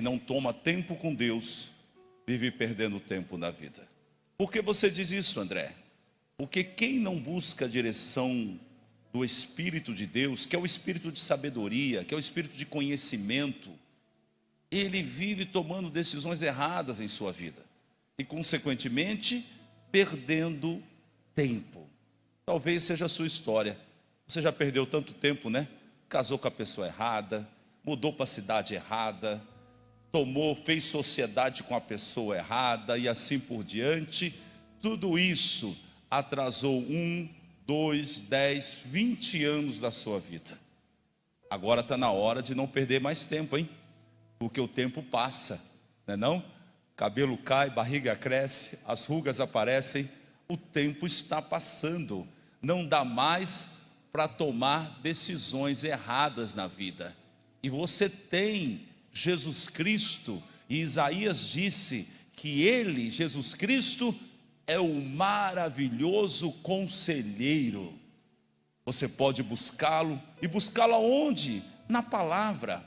não toma tempo com Deus vive perdendo tempo na vida. Por que você diz isso, André? Porque quem não busca a direção do Espírito de Deus, que é o Espírito de sabedoria, que é o Espírito de conhecimento, ele vive tomando decisões erradas em sua vida e, consequentemente, perdendo tempo. Talvez seja a sua história. Você já perdeu tanto tempo, né? Casou com a pessoa errada, mudou para a cidade errada, fez sociedade com a pessoa errada e assim por diante. Tudo isso atrasou 1, 2, 10, 20 anos da sua vida. Agora está na hora de não perder mais tempo, hein? Porque o tempo passa, não é não? Cabelo cai, barriga cresce, as rugas aparecem, o tempo está passando. Não dá mais para tomar decisões erradas na vida. E você tem Jesus Cristo, e Isaías disse que ele, Jesus Cristo, é o maravilhoso conselheiro. Você pode buscá-lo, e buscá-lo aonde? Na palavra.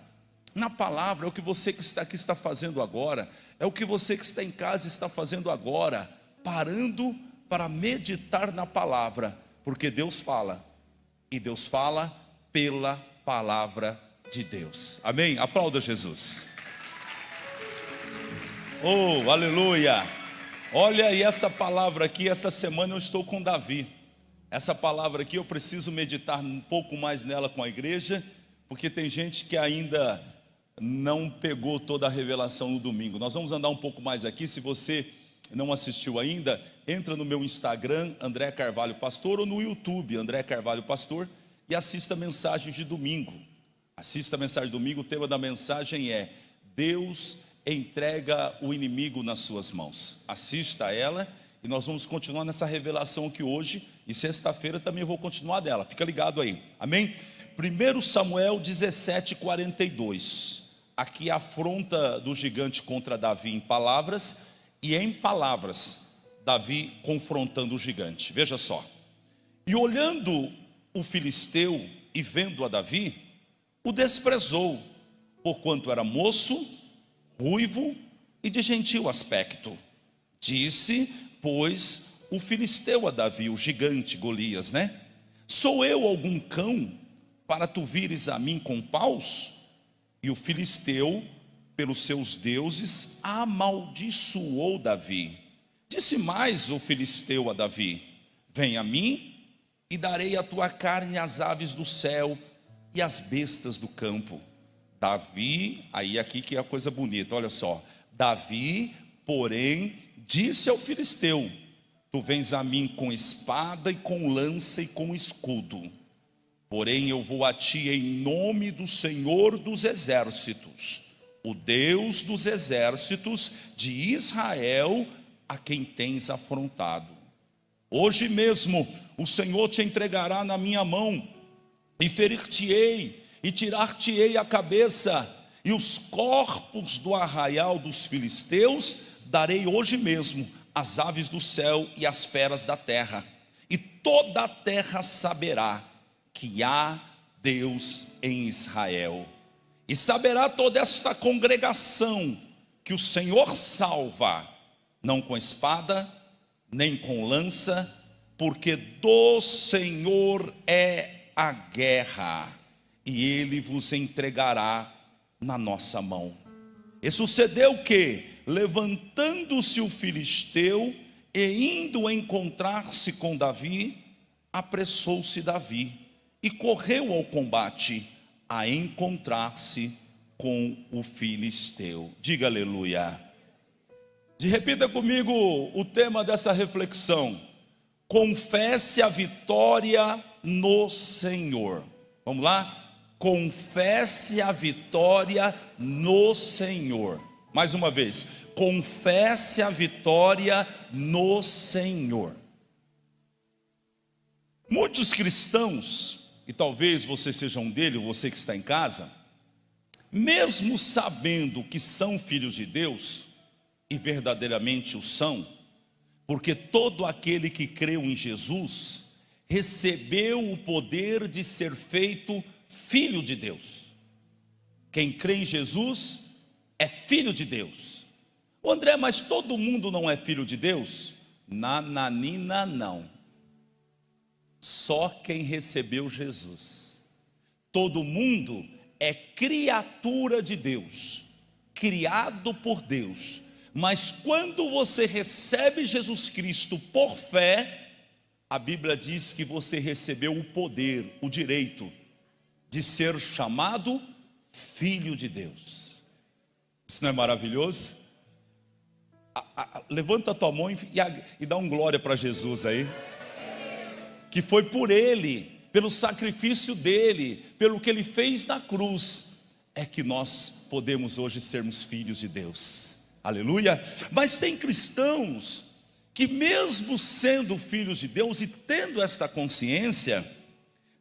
Na palavra, é o que você que está aqui está fazendo agora, é o que você que está em casa está fazendo agora, parando para meditar na palavra, porque Deus fala, e Deus fala pela palavra de Deus. Amém? Aplauda Jesus. Oh, aleluia. Olha, e essa palavra aqui, essa semana eu estou com Davi. Essa palavra aqui eu preciso meditar um pouco mais nela com a igreja, porque tem gente que ainda não pegou toda a revelação no domingo. Nós vamos andar um pouco mais aqui. Se você não assistiu ainda, entra no meu Instagram, André Carvalho Pastor, ou no YouTube, André Carvalho Pastor, e assista a mensagem de domingo. Assista a mensagem de domingo. O tema da mensagem é: Deus entrega o inimigo nas suas mãos. Assista ela, e nós vamos continuar nessa revelação aqui hoje, e sexta-feira também vou continuar dela. Fica ligado aí, amém? 1 Samuel 17:42. Aqui a afronta do gigante contra Davi em palavras, e em palavras Davi confrontando o gigante. Veja só: e olhando o filisteu e vendo a Davi, o desprezou, porquanto era moço, ruivo e de gentil aspecto. Disse, pois, o filisteu a Davi, o gigante Golias, né? Sou eu algum cão para tu vires a mim com paus? E o filisteu, pelos seus deuses, amaldiçoou Davi. Disse mais o filisteu a Davi: vem a mim, e darei a tua carne às aves do céu e às bestas do campo. Davi, aí aqui que é a coisa bonita, olha só. Davi, porém, disse ao filisteu: tu vens a mim com espada e com lança e com escudo, porém eu vou a ti em nome do Senhor dos exércitos, o Deus dos exércitos de Israel, a quem tens afrontado. Hoje mesmo o Senhor te entregará na minha mão, e ferir-te-ei, e tirar-te-ei a cabeça, e os corpos do arraial dos filisteus darei hoje mesmo às aves do céu e às feras da terra, e toda a terra saberá que há Deus em Israel, e saberá toda esta congregação que o Senhor salva, não com espada, nem com lança, porque do Senhor é a guerra, e Ele vos entregará na nossa mão. E sucedeu que, levantando-se o filisteu e indo encontrar-se com Davi, apressou-se Davi e correu ao combate a encontrar-se com o filisteu. Diga aleluia. Repita comigo o tema dessa reflexão: confesse a vitória no Senhor. Vamos lá? Confesse a vitória no Senhor. Mais uma vez, confesse a vitória no Senhor. Muitos cristãos, e talvez você seja um deles, você que está em casa, mesmo sabendo que são filhos de Deus, e verdadeiramente o são, porque todo aquele que creu em Jesus recebeu o poder de ser feito filho de Deus. Quem crê em Jesus é filho de Deus. O André, mas todo mundo não é filho de Deus? Nananina, não. Só quem recebeu Jesus. Todo mundo é criatura de Deus, criado por Deus. Mas quando você recebe Jesus Cristo por fé, a Bíblia diz que você recebeu o poder, o direito de ser chamado filho de Deus. Isso não é maravilhoso? Levanta a tua mão e dá um glória para Jesus aí. Que foi por Ele, pelo sacrifício dEle, pelo que Ele fez na cruz, é que nós podemos hoje sermos filhos de Deus. Aleluia. Mas tem cristãos que mesmo sendo filhos de Deus e tendo esta consciência,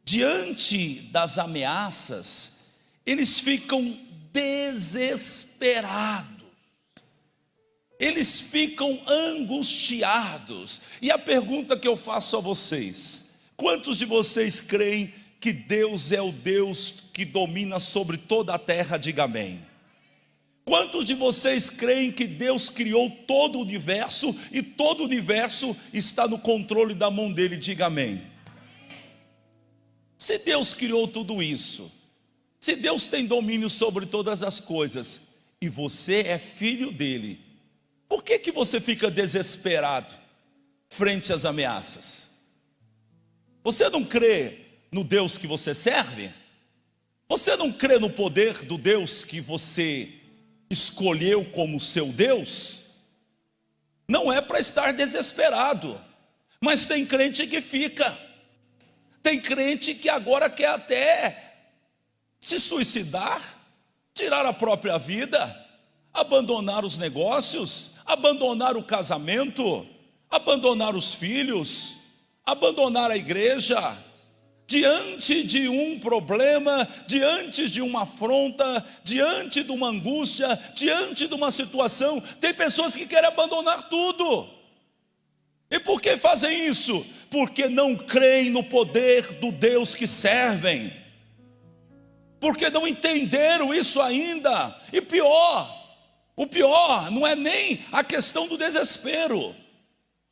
diante das ameaças, eles ficam desesperados. Eles ficam angustiados. E a pergunta que eu faço a vocês: quantos de vocês creem que Deus é o Deus que domina sobre toda a terra? Diga amém. Quantos de vocês creem que Deus criou todo o universo e todo o universo está no controle da mão dele? Diga amém. Se Deus criou tudo isso, se Deus tem domínio sobre todas as coisas e você é filho dele, por que você fica desesperado frente às ameaças? Você não crê no Deus que você serve? Você não crê no poder do Deus que você escolheu como seu Deus? Não é para estar desesperado, mas tem crente que fica. Tem crente que agora quer até se suicidar, tirar a própria vida, abandonar os negócios, abandonar o casamento, abandonar os filhos, abandonar a igreja, diante de um problema, diante de uma afronta, diante de uma angústia, diante de uma situação. Tem pessoas que querem abandonar tudo. E por que fazem isso? Porque não creem no poder do Deus que servem, porque não entenderam isso ainda. E o pior não é nem a questão do desespero.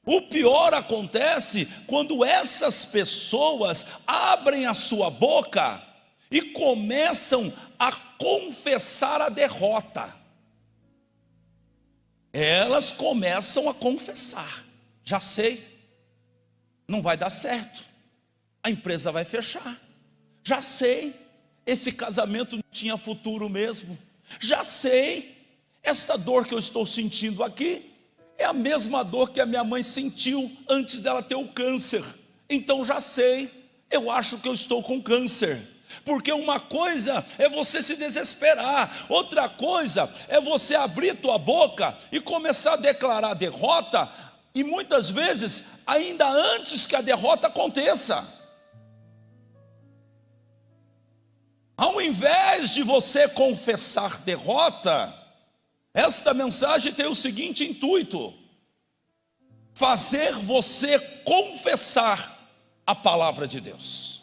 O pior acontece quando essas pessoas abrem a sua boca e começam a confessar a derrota. Elas começam a confessar: já sei, não vai dar certo, a empresa vai fechar, já sei, esse casamento não tinha futuro mesmo, já sei, essa dor que eu estou sentindo aqui é a mesma dor que a minha mãe sentiu antes dela ter o câncer. Então já sei, eu acho que eu estou com câncer. Porque uma coisa é você se desesperar, outra coisa é você abrir tua boca e começar a declarar derrota, e muitas vezes ainda antes que a derrota aconteça. Ao invés de você confessar derrota, esta mensagem tem o seguinte intuito: fazer você confessar a palavra de Deus.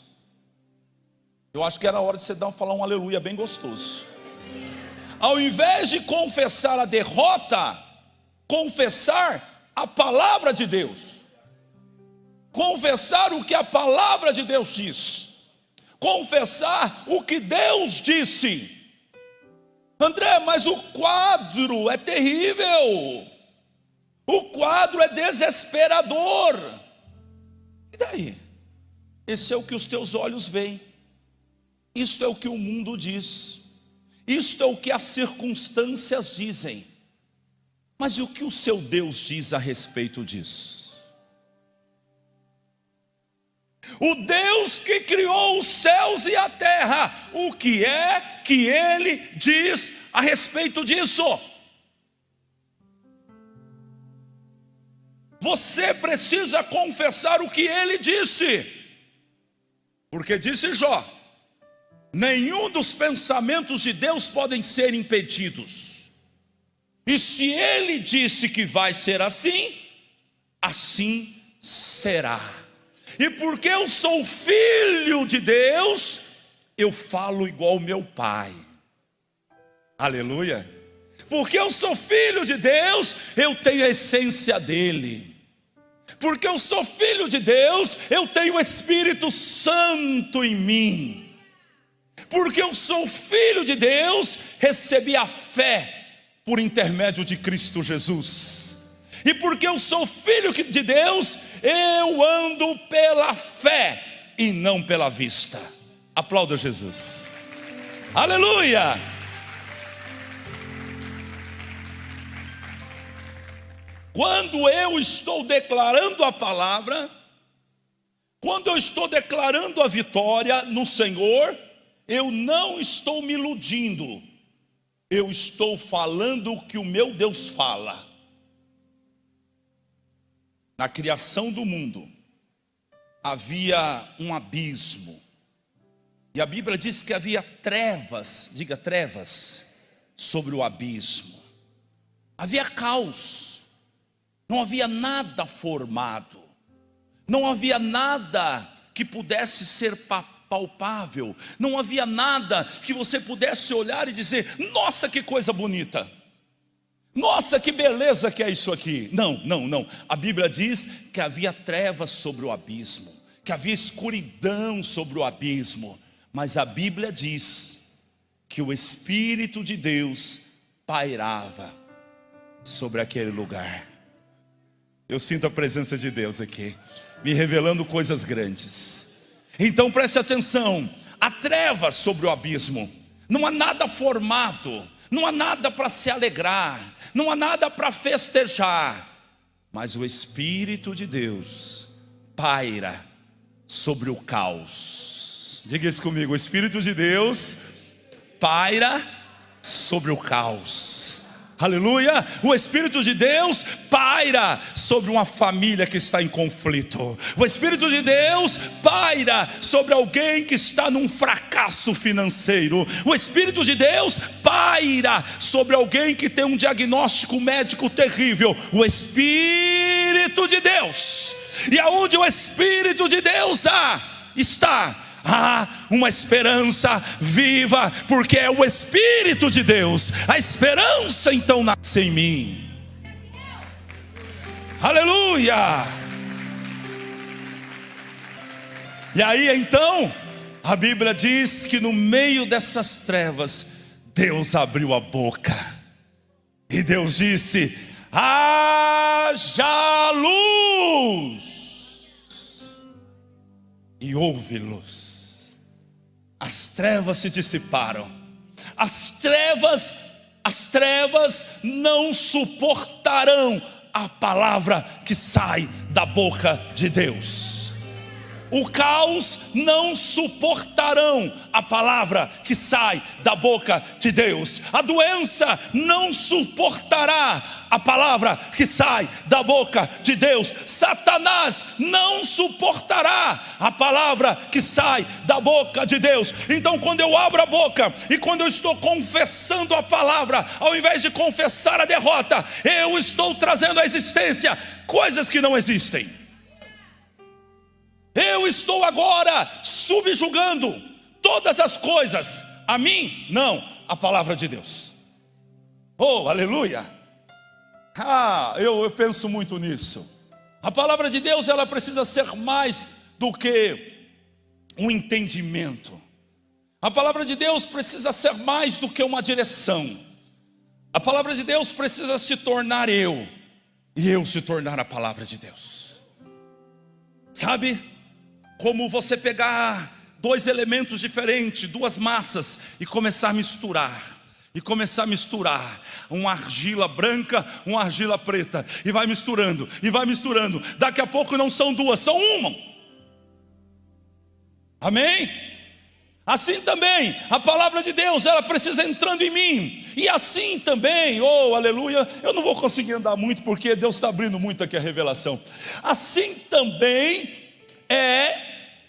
Eu acho que era hora de você falar um aleluia bem gostoso. Ao invés de confessar a derrota, confessar a palavra de Deus. Confessar o que a palavra de Deus diz. Confessar o que Deus disse. André, mas o quadro é terrível, o quadro é desesperador. E daí? Esse é o que os teus olhos veem, isto é o que o mundo diz, isto é o que as circunstâncias dizem. Mas e o que o seu Deus diz a respeito disso? O Deus que criou os céus e a terra, o que é que Ele diz a respeito disso? Você precisa confessar o que Ele disse, porque disse Jó: nenhum dos pensamentos de Deus podem ser impedidos, e se Ele disse que vai ser assim, assim será. E porque eu sou filho de Deus, eu falo igual meu pai. Aleluia. Porque eu sou filho de Deus, eu tenho a essência dele. Porque eu sou filho de Deus, eu tenho o Espírito Santo em mim. Porque eu sou filho de Deus, recebi a fé por intermédio de Cristo Jesus. E porque eu sou filho de Deus, eu ando pela fé e não pela vista. Aplauda Jesus. Aleluia! Quando eu estou declarando a palavra, quando eu estou declarando a vitória no Senhor, eu não estou me iludindo, eu estou falando o que o meu Deus fala. Na criação do mundo, havia um abismo, e a Bíblia diz que havia trevas, diga trevas, sobre o abismo. Havia caos. Não havia nada formado, não havia nada que pudesse ser palpável, não havia nada que você pudesse olhar e dizer: nossa, que coisa bonita, nossa, que beleza que é isso aqui. Não, a Bíblia diz que havia trevas sobre o abismo, que havia escuridão sobre o abismo, mas a Bíblia diz que o Espírito de Deus pairava sobre aquele lugar. Eu sinto a presença de Deus aqui, me revelando coisas grandes. Então preste atenção, há trevas sobre o abismo, não há nada formado, não há nada para se alegrar, não há nada para festejar, mas o Espírito de Deus paira sobre o caos. Diga isso comigo: o Espírito de Deus paira sobre o caos. Aleluia, o Espírito de Deus paira sobre uma família que está em conflito. O Espírito de Deus paira sobre alguém que está num fracasso financeiro. O Espírito de Deus paira sobre alguém que tem um diagnóstico médico terrível. O Espírito de Deus, e aonde o Espírito de Deus está, há uma esperança viva, porque é o Espírito de Deus. A esperança então nasce em mim. Aleluia! E aí então, a Bíblia diz que no meio dessas trevas, Deus abriu a boca, e Deus disse: haja luz, e houve luz. As trevas se dissiparam. As trevas não suportarão a palavra que sai da boca de Deus. O caos não suportarão a palavra que sai da boca de Deus. A doença não suportará a palavra que sai da boca de Deus. Satanás não suportará a palavra que sai da boca de Deus. Então, quando eu abro a boca e quando eu estou confessando a palavra, ao invés de confessar a derrota, eu estou trazendo à existência coisas que não existem. Eu estou agora subjugando todas as coisas a mim, não, a palavra de Deus. Oh, aleluia! Eu penso muito nisso. A palavra de Deus, ela precisa ser mais do que um entendimento. A palavra de Deus precisa ser mais do que uma direção. A palavra de Deus precisa se tornar eu, e eu se tornar a palavra de Deus. Sabe? Como você pegar dois elementos diferentes, duas massas, e começar a misturar. E começar a misturar uma argila branca, uma argila preta, e vai misturando, e vai misturando. Daqui a pouco não são duas, são uma. Amém? Assim também, a palavra de Deus, ela precisa entrando em mim. E assim também, oh aleluia, eu não vou conseguir andar muito, porque Deus está abrindo muito aqui a revelação. Assim também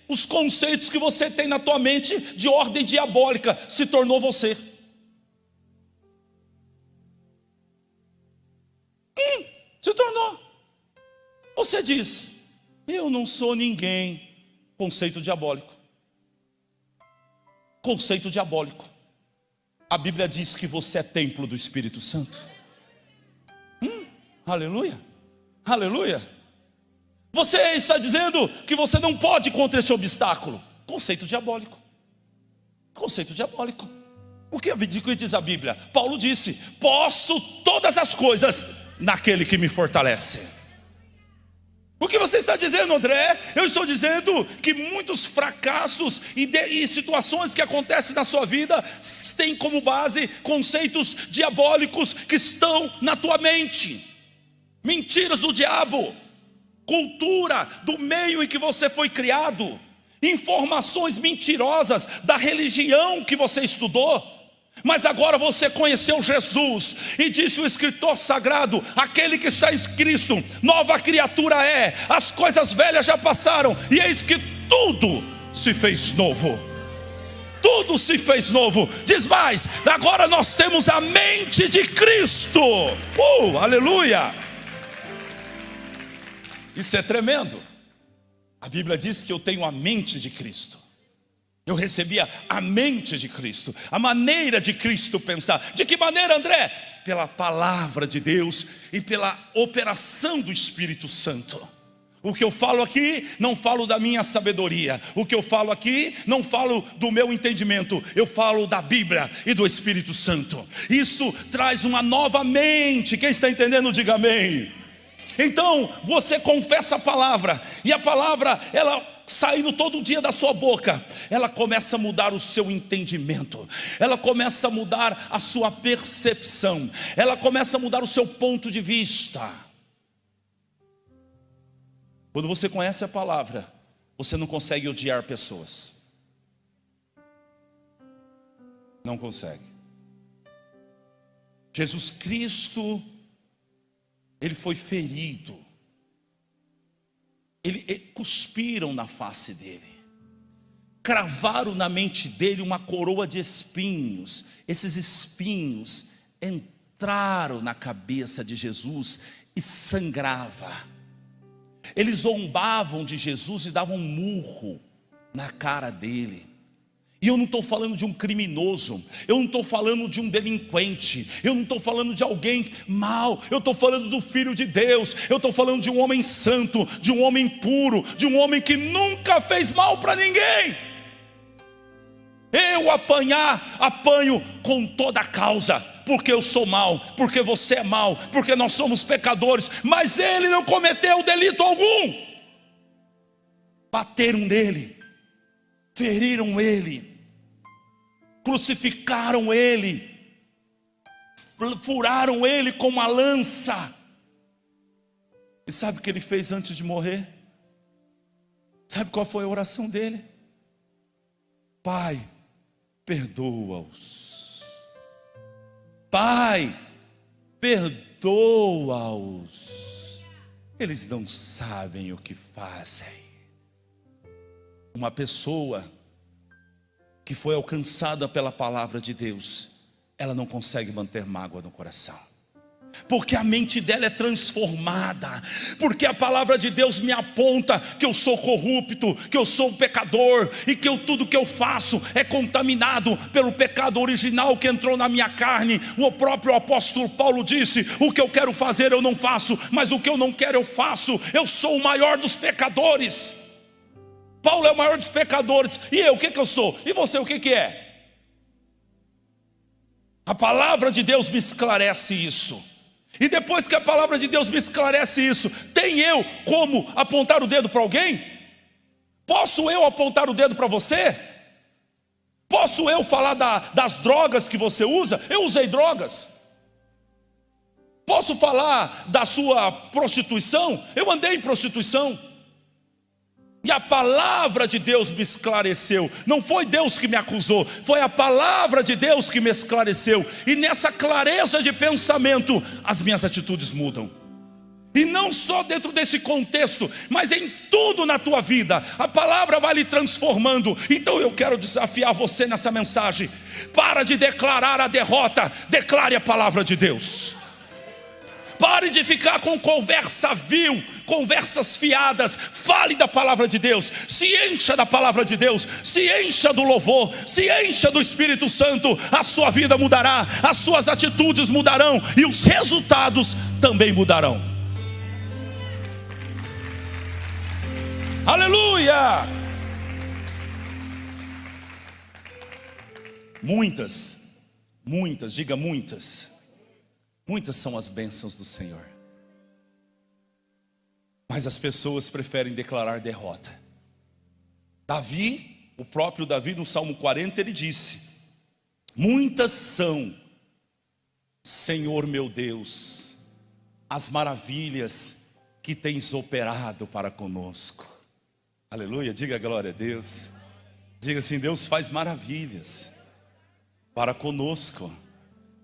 os conceitos que você tem na tua mente de ordem diabólica se tornou você. Se tornou. Você diz: eu não sou ninguém. Conceito diabólico. Conceito diabólico. A Bíblia diz que você é templo do Espírito Santo. Aleluia, aleluia. Você está dizendo que você não pode contra esse obstáculo. Conceito diabólico. Conceito diabólico. O que diz a Bíblia? Paulo disse: posso todas as coisas naquele que me fortalece. O que você está dizendo, André? Eu estou dizendo que muitos fracassos e situações que acontecem na sua vida têm como base conceitos diabólicos que estão na tua mente. Mentiras do diabo, cultura do meio em que você foi criado, informações mentirosas da religião que você estudou. Mas agora você conheceu Jesus, e disse o escritor sagrado: aquele que está em Cristo, nova criatura é, as coisas velhas já passaram, e eis que tudo se fez novo. Tudo se fez novo. Diz mais: agora nós temos a mente de Cristo. Aleluia. Isso é tremendo. A Bíblia diz que eu tenho a mente de Cristo. Eu recebia a mente de Cristo, a maneira de Cristo pensar. De que maneira, André? Pela palavra de Deus e pela operação do Espírito Santo. O que eu falo aqui, não falo da minha sabedoria. O que eu falo aqui, não falo do meu entendimento. Eu falo da Bíblia e do Espírito Santo. Isso traz uma nova mente. Quem está entendendo, diga amém. Então, você confessa a palavra, e a palavra, ela saindo todo dia da sua boca, ela começa a mudar o seu entendimento, ela começa a mudar a sua percepção, ela começa a mudar o seu ponto de vista. Quando você conhece a palavra, você não consegue odiar pessoas. Não consegue. Jesus Cristo, ele foi ferido. Cuspiram na face dele, cravaram na mente dele uma coroa de espinhos. Esses espinhos entraram na cabeça de Jesus e sangrava. Eles zombavam de Jesus e davam um murro na cara dele. E eu não estou falando de um criminoso, eu não estou falando de um delinquente, eu não estou falando de alguém mau, eu estou falando do Filho de Deus, eu estou falando de um homem santo, de um homem puro, de um homem que nunca fez mal para ninguém. Eu apanho com toda a causa, porque eu sou mau, porque você é mau, porque nós somos pecadores, mas ele não cometeu delito algum. Bateram nele, feriram ele, crucificaram ele, furaram ele com uma lança. E sabe o que ele fez antes de morrer? Sabe qual foi a oração dele? Pai, perdoa-os. Pai, perdoa-os. Eles não sabem o que fazem. Uma pessoa que foi alcançada pela palavra de Deus, ela não consegue manter mágoa no coração, porque a mente dela é transformada, porque a palavra de Deus me aponta que eu sou corrupto, que eu sou um pecador, e que tudo que eu faço é contaminado pelo pecado original que entrou na minha carne. O próprio apóstolo Paulo disse: o que eu quero fazer eu não faço, mas o que eu não quero eu faço. Eu sou o maior dos pecadores. Paulo é o maior dos pecadores. E eu, o que eu sou? E você, o que é? A palavra de Deus me esclarece isso. E depois que a palavra de Deus me esclarece isso, tem eu como apontar o dedo para alguém? Posso eu apontar o dedo para você? Posso eu falar das drogas que você usa? Eu usei drogas. Posso falar da sua prostituição? Eu andei em prostituição. E a palavra de Deus me esclareceu. Não foi Deus que me acusou, foi a palavra de Deus que me esclareceu. E nessa clareza de pensamento, as minhas atitudes mudam. E não só dentro desse contexto, mas em tudo na tua vida, a palavra vai lhe transformando. Então eu quero desafiar você nessa mensagem: para de declarar a derrota, declare a palavra de Deus. Pare de ficar com conversa vil, conversas fiadas. Fale da palavra de Deus. Se encha da palavra de Deus. Se encha do louvor. Se encha do Espírito Santo. A sua vida mudará. As suas atitudes mudarão. E os resultados também mudarão. Aleluia! Muitas, diga muitas. Muitas são as bênçãos do Senhor. Mas as pessoas preferem declarar derrota. Davi, o próprio Davi, no Salmo 40, ele disse: muitas são, Senhor meu Deus, as maravilhas que tens operado para conosco. Aleluia, diga glória a Deus. Diga assim: Deus faz maravilhas para conosco.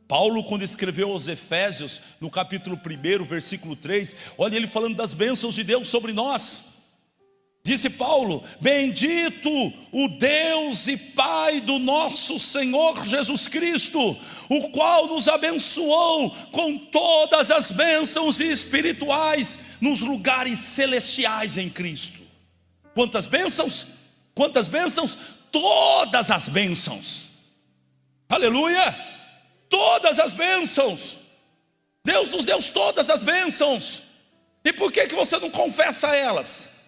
Paulo, quando escreveu aos Efésios, no capítulo 1, versículo 3, olha ele falando das bênçãos de Deus sobre nós. Disse Paulo: bendito o Deus e Pai do nosso Senhor Jesus Cristo, o qual nos abençoou com todas as bênçãos espirituais nos lugares celestiais em Cristo. Quantas bênçãos? Quantas bênçãos? Todas as bênçãos. Aleluia! Todas as bênçãos. Deus nos deu todas as bênçãos. E por que você não confessa elas?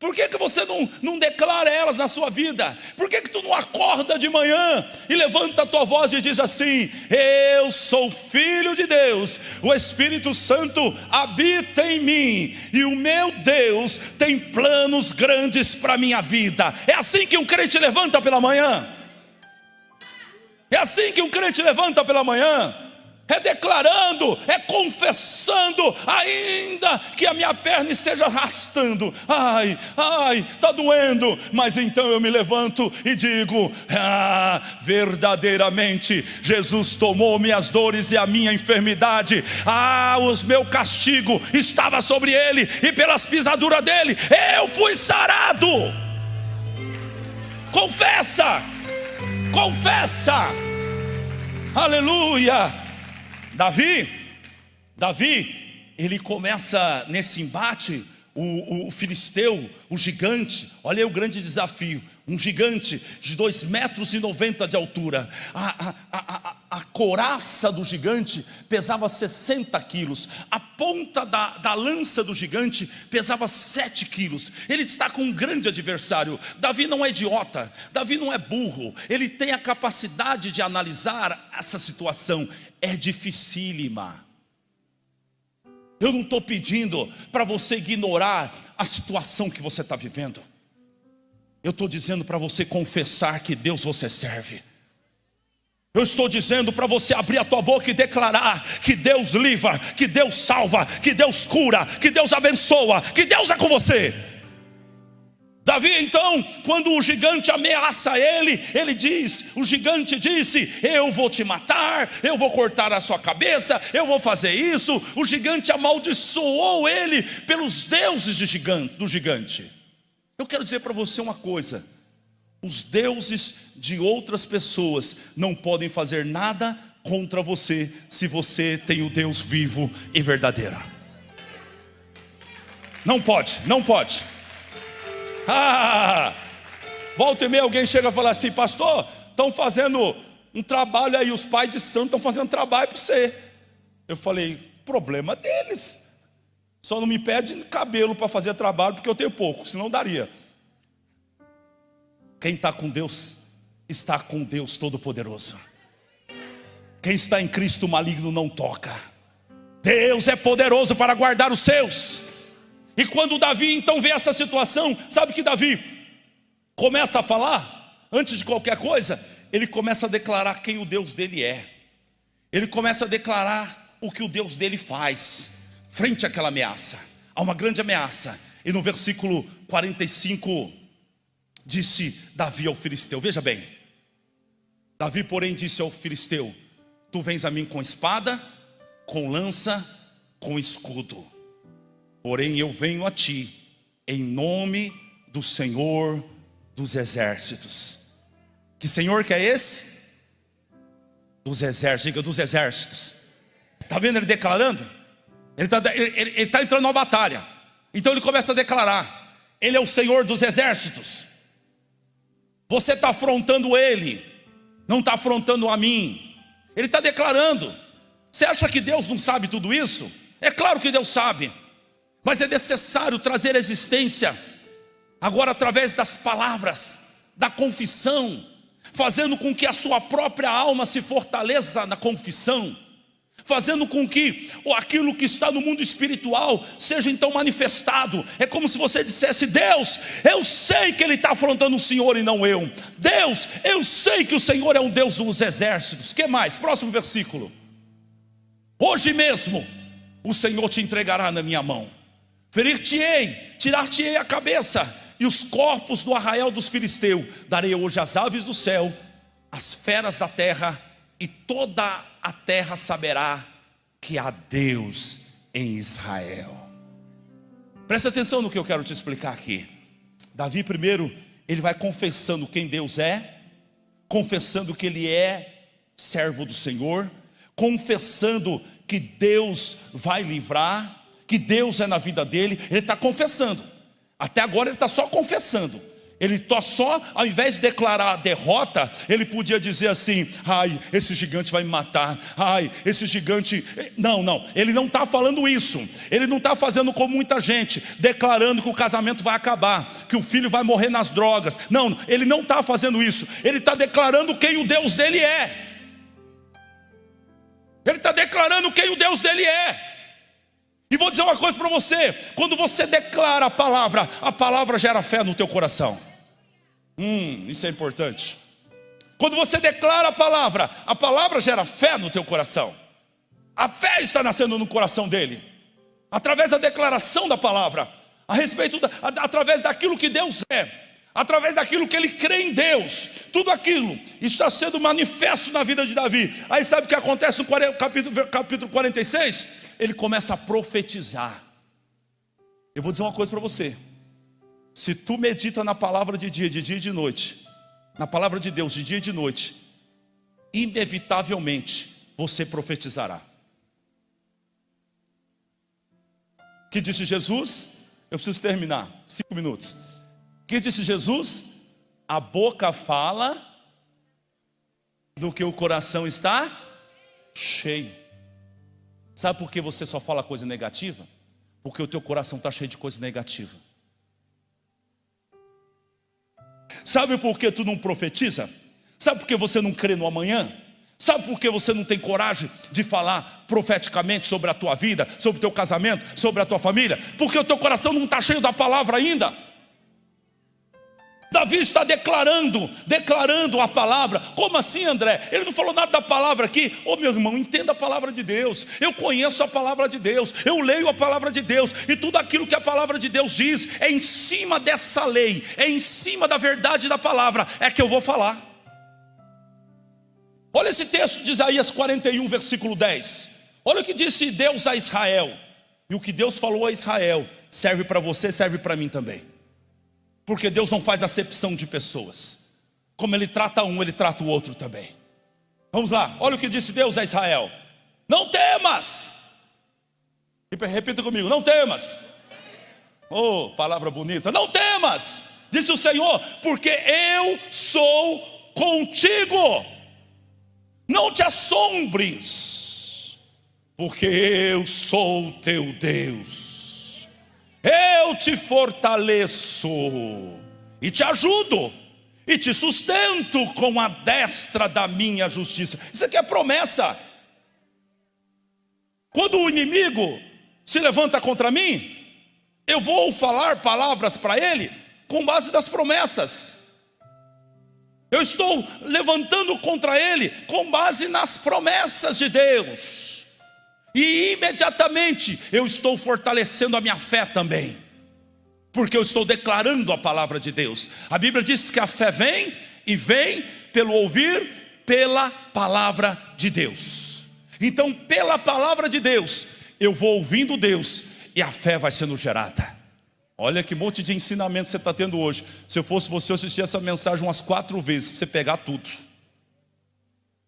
Por que você não declara elas na sua vida? Por que tu não acorda de manhã e levanta a tua voz e diz assim: eu sou filho de Deus, o Espírito Santo habita em mim, e o meu Deus tem planos grandes para a minha vida. É assim que um crente levanta pela manhã. É assim que um crente levanta pela manhã. É declarando, é confessando, ainda que a minha perna esteja arrastando. Ai, está doendo. Mas então eu me levanto e digo: verdadeiramente Jesus tomou minhas dores e a minha enfermidade. O meu castigo estava sobre ele, e pelas pisaduras dele eu fui sarado. Confessa. Confessa. Aleluia. Davi, ele começa nesse embate, o filisteu, o gigante. Olha aí o grande desafio. Um gigante de 2,90 metros de altura. A couraça do gigante pesava 60 quilos. A ponta da lança do gigante pesava 7 quilos. Ele está com um grande adversário. Davi não é idiota, Davi não é burro. Ele tem a capacidade de analisar essa situação. É dificílima. Eu não estou pedindo para você ignorar a situação que você está vivendo. Eu estou dizendo para você confessar que Deus você serve. Eu estou dizendo para você abrir a tua boca e declarar que Deus livra, que Deus salva, que Deus cura, que Deus abençoa, que Deus é com você. Davi então, quando o gigante ameaça ele diz, o gigante disse: eu vou te matar, eu vou cortar a sua cabeça, eu vou fazer isso. O gigante amaldiçoou ele pelos deuses do gigante. Eu quero dizer para você uma coisa: os deuses de outras pessoas não podem fazer nada contra você, se você tem o Deus vivo e verdadeiro. Não pode, não pode. Volta e meia alguém chega e fala assim: pastor, estão fazendo um trabalho aí, os pais de santo estão fazendo trabalho para você. Eu falei: problema deles. Só não me pede cabelo para fazer trabalho, porque eu tenho pouco, senão daria. Quem está com Deus, está com Deus Todo-Poderoso. Quem está em Cristo, o maligno não toca. Deus é poderoso para guardar os seus. E quando Davi então vê essa situação, sabe que Davi começa a falar? Antes de qualquer coisa, ele começa a declarar quem o Deus dele é. Ele começa a declarar o que o Deus dele faz frente àquela ameaça. Há uma grande ameaça. E no versículo 45 disse Davi ao filisteu, veja bem: Davi porém disse ao filisteu: tu vens a mim com espada, com lança, com escudo, porém eu venho a ti em nome do Senhor dos exércitos. Que Senhor que é esse? Dos exércitos, diga dos exércitos. Está vendo ele declarando? Ele está entrando numa batalha. Então ele começa a declarar: Ele é o Senhor dos exércitos. Você está afrontando Ele, não está afrontando a mim. Ele está declarando. Você acha que Deus não sabe tudo isso? É claro que Deus sabe, mas é necessário trazer existência agora através das palavras, da confissão, fazendo com que a sua própria alma se fortaleça na confissão, fazendo com que aquilo que está no mundo espiritual seja então manifestado. É como se você dissesse: Deus, eu sei que Ele está afrontando o Senhor e não eu. Deus, eu sei que o Senhor é um Deus dos exércitos. Que mais? Próximo versículo. Hoje mesmo o Senhor te entregará na minha mão. Ferir-te-ei, tirar-te-ei a cabeça, e os corpos do arraial dos filisteus darei hoje às aves do céu, às feras da terra, e toda a terra saberá que há Deus em Israel. Presta atenção no que eu quero te explicar aqui. Davi primeiro, ele vai confessando quem Deus é, confessando que ele é servo do Senhor, confessando que Deus vai livrar, que Deus é na vida dele. Ele está confessando. Até agora ele está só confessando. Ele está só, ao invés de declarar a derrota, ele podia dizer assim: ai, esse gigante vai me matar, ai, esse gigante... Não, ele não está falando isso. Ele não está fazendo como muita gente, declarando que o casamento vai acabar, que o filho vai morrer nas drogas. Não, ele não está fazendo isso. Ele está declarando quem o Deus dele é. Ele está declarando quem o Deus dele é. E vou dizer uma coisa para você: quando você declara a palavra gera fé no teu coração. Isso é importante. Quando você declara a palavra gera fé no teu coração. A fé está nascendo no coração dele, através da declaração da palavra, através daquilo que Deus é, através daquilo que ele crê em Deus. Tudo aquilo está sendo manifesto na vida de Davi. Aí sabe o que acontece no capítulo 46? Ele começa a profetizar. Eu vou dizer uma coisa para você: se tu medita na palavra de dia e de noite, na palavra de Deus de dia e de noite, inevitavelmente você profetizará. O que disse Jesus? Eu preciso terminar, 5 minutos. O que disse Jesus? A boca fala do que o coração está cheio. Sabe por que você só fala coisa negativa? Porque o teu coração está cheio de coisa negativa. Sabe por que tu não profetiza? Sabe por que você não crê no amanhã? Sabe por que você não tem coragem de falar profeticamente sobre a tua vida, sobre o teu casamento, sobre a tua família? Porque o teu coração não está cheio da palavra ainda. Davi está declarando a palavra. Como assim, André? Ele não falou nada da palavra aqui. Meu irmão, entenda a palavra de Deus. Eu conheço a palavra de Deus, eu leio a palavra de Deus, e tudo aquilo que a palavra de Deus diz é em cima dessa lei, é em cima da verdade da palavra, é que eu vou falar. Olha esse texto de Isaías 41, versículo 10. Olha o que disse Deus a Israel. E o que Deus falou a Israel serve para você, serve para mim também. Porque Deus não faz acepção de pessoas. Como Ele trata um, Ele trata o outro também. Vamos lá, olha o que disse Deus a Israel: não temas. Repita comigo: não temas. Oh, palavra bonita. Não temas, disse o Senhor, porque eu sou contigo. Não te assombres, porque eu sou teu Deus. Eu te fortaleço e te ajudo e te sustento com a destra da minha justiça. Isso aqui é promessa. Quando o inimigo se levanta contra mim, eu vou falar palavras para ele com base nas promessas. Eu estou levantando contra ele com base nas promessas de Deus. E imediatamente eu estou fortalecendo a minha fé também, porque eu estou declarando a palavra de Deus. A Bíblia diz que a fé vem, e vem pelo ouvir, pela palavra de Deus. Então, pela palavra de Deus, eu vou ouvindo Deus, e a fé vai sendo gerada. Olha que monte de ensinamento você está tendo hoje. Se eu fosse você, eu assistia essa mensagem umas 4 vezes, para você pegar tudo.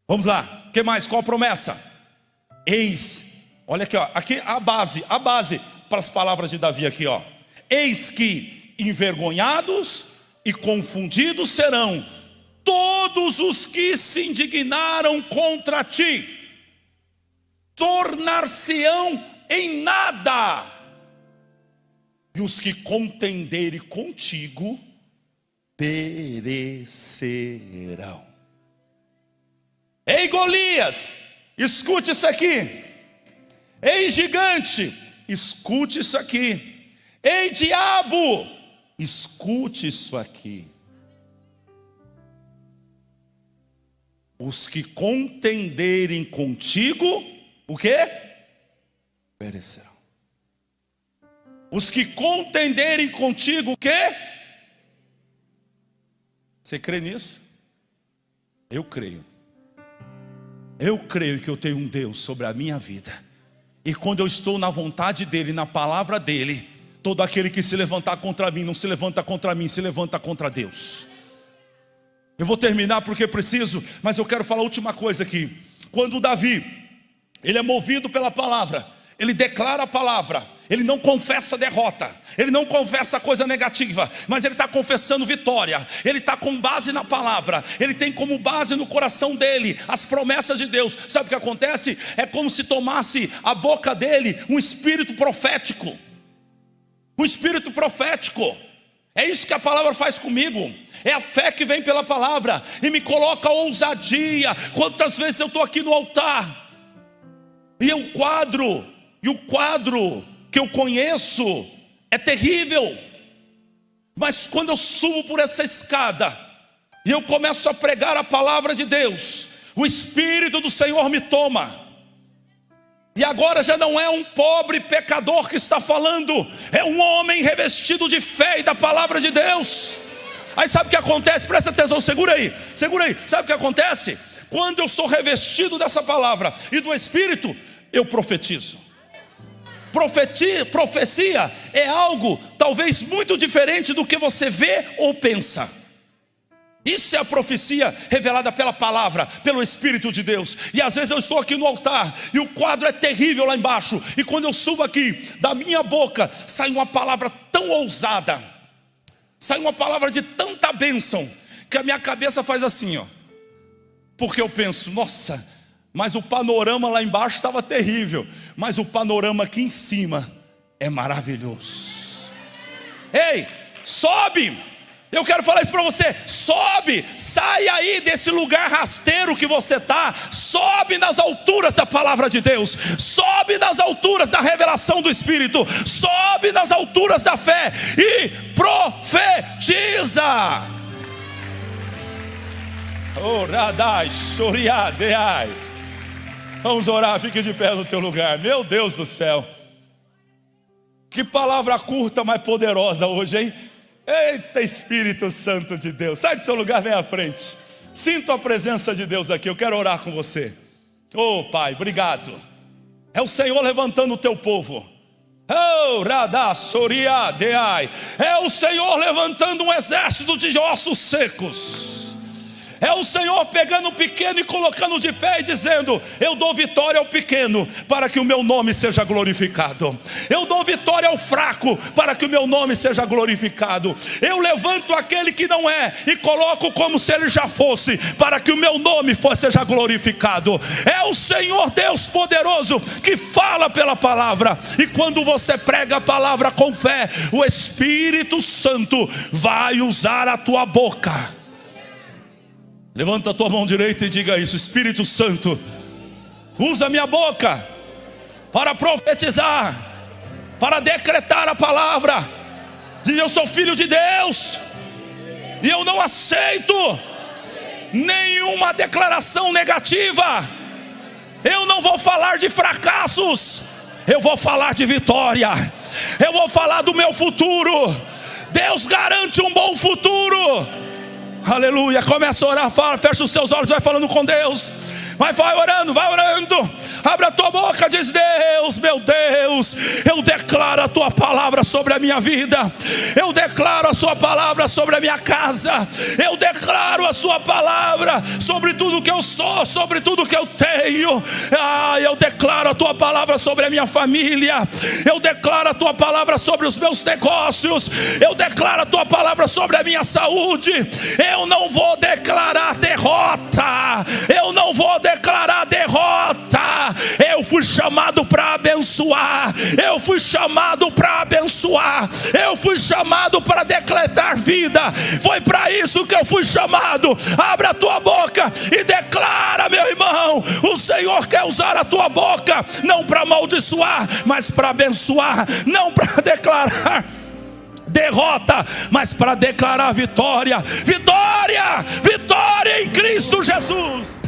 Vamos lá, o que mais? Qual a promessa? Eis Olha aqui, ó, aqui a base para as palavras de Davi aqui, ó. Eis que envergonhados e confundidos serão todos os que se indignaram contra ti, tornar-se-ão em nada, e os que contenderem contigo perecerão. Ei Golias, escute isso aqui. Ei gigante, escute isso aqui. Ei diabo, escute isso aqui. Os que contenderem contigo, o quê? Perecerão. Os que contenderem contigo, o quê? Você crê nisso? Eu creio. Eu creio que eu tenho um Deus sobre a minha vida. E quando eu estou na vontade dEle, na palavra dEle, todo aquele que se levantar contra mim, não se levanta contra mim, se levanta contra Deus. Eu vou terminar porque preciso, mas eu quero falar a última coisa aqui. Quando Davi, ele é movido pela palavra, ele declara a palavra, ele não confessa derrota, ele não confessa coisa negativa, mas ele está confessando vitória. Ele está com base na palavra, ele tem como base no coração dele as promessas de Deus. Sabe o que acontece? É como se tomasse a boca dele um espírito profético. Um espírito profético. É isso que a palavra faz comigo. É a fé que vem pela palavra e me coloca ousadia. Quantas vezes eu estou aqui no altar e o quadro que eu conheço é terrível, mas quando eu subo por essa escada e eu começo a pregar a palavra de Deus, o Espírito do Senhor me toma. E agora já não é um pobre pecador que está falando, é um homem revestido de fé e da palavra de Deus. Aí sabe o que acontece? Presta atenção, segura aí. Sabe o que acontece? Quando eu sou revestido dessa palavra e do Espírito, eu profetizo. Profecia é algo talvez muito diferente do que você vê ou pensa. Isso é a profecia revelada pela palavra, pelo Espírito de Deus. E às vezes eu estou aqui no altar e o quadro é terrível lá embaixo, e quando eu subo aqui, da minha boca sai uma palavra tão ousada, sai uma palavra de tanta bênção, que a minha cabeça faz assim, ó. Porque eu penso, nossa, mas o panorama lá embaixo estava terrível, mas o panorama aqui em cima é maravilhoso. Ei, sobe! Eu quero falar isso para você. Sobe, sai aí desse lugar rasteiro que você está. Sobe nas alturas da palavra de Deus. Sobe nas alturas da revelação do Espírito. Sobe nas alturas da fé e profetiza. Oradai, choriadeai. Vamos orar, fique de pé no teu lugar. Meu Deus do céu, que palavra curta, mas poderosa hoje, hein? Eita, Espírito Santo de Deus, sai do seu lugar, vem à frente. Sinto a presença de Deus aqui, eu quero orar com você. Oh Pai, obrigado. É o Senhor levantando o teu povo. Oh, radasoriadeai. É o Senhor levantando um exército de ossos secos. É o Senhor pegando o pequeno e colocando de pé e dizendo: eu dou vitória ao pequeno para que o meu nome seja glorificado. Eu dou vitória ao fraco para que o meu nome seja glorificado. Eu levanto aquele que não é e coloco como se ele já fosse, para que o meu nome seja glorificado. É o Senhor Deus poderoso que fala pela palavra. E quando você prega a palavra com fé, o Espírito Santo vai usar a tua boca. Levanta a tua mão direita e diga isso: Espírito Santo, usa minha boca para profetizar, para decretar a palavra. Diz: eu sou filho de Deus e eu não aceito nenhuma declaração negativa. Eu não vou falar de fracassos, eu vou falar de vitória. Eu vou falar do meu futuro. Deus garante um bom futuro. Aleluia, começa a orar, fala, fecha os seus olhos, vai falando com Deus. Mas vai orando, vai orando. Abre a tua boca, diz: Deus, meu Deus, eu declaro a tua palavra sobre a minha vida. Eu declaro a sua palavra sobre a minha casa. Eu declaro a sua palavra sobre tudo que eu sou, sobre tudo que eu tenho. Eu declaro a tua palavra sobre a minha família. Eu declaro a tua palavra sobre os meus negócios. Eu declaro a tua palavra sobre a minha saúde. Eu não vou declarar derrota. Eu não vou declarar derrota. Eu fui chamado para abençoar. Eu fui chamado para abençoar. Eu fui chamado para decretar vida. Foi para isso que eu fui chamado. Abra a tua boca e declara, meu irmão. O Senhor quer usar a tua boca, não para amaldiçoar, mas para abençoar. Não para declarar derrota, mas para declarar vitória. Vitória, vitória em Cristo Jesus.